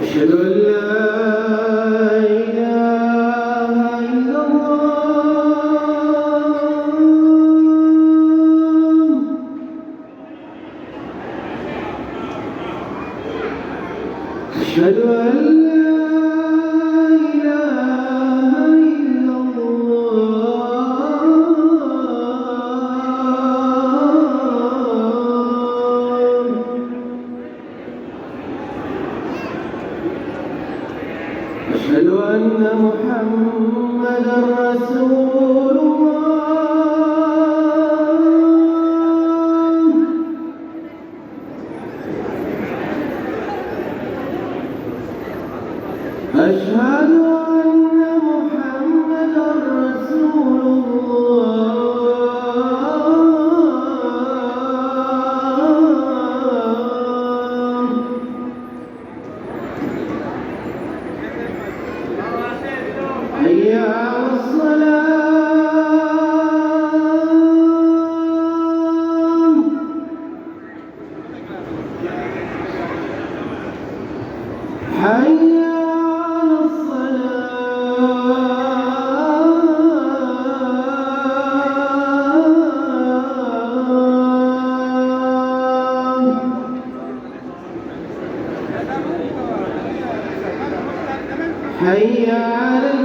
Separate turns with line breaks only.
أشهد أن لا إله إلا الله أشهد أن لا إله إلا الله أشهد أن محمدًا رسول الله أشهد أن محمدًا رسول الله حي على الصلاة حي على الصلاة حي على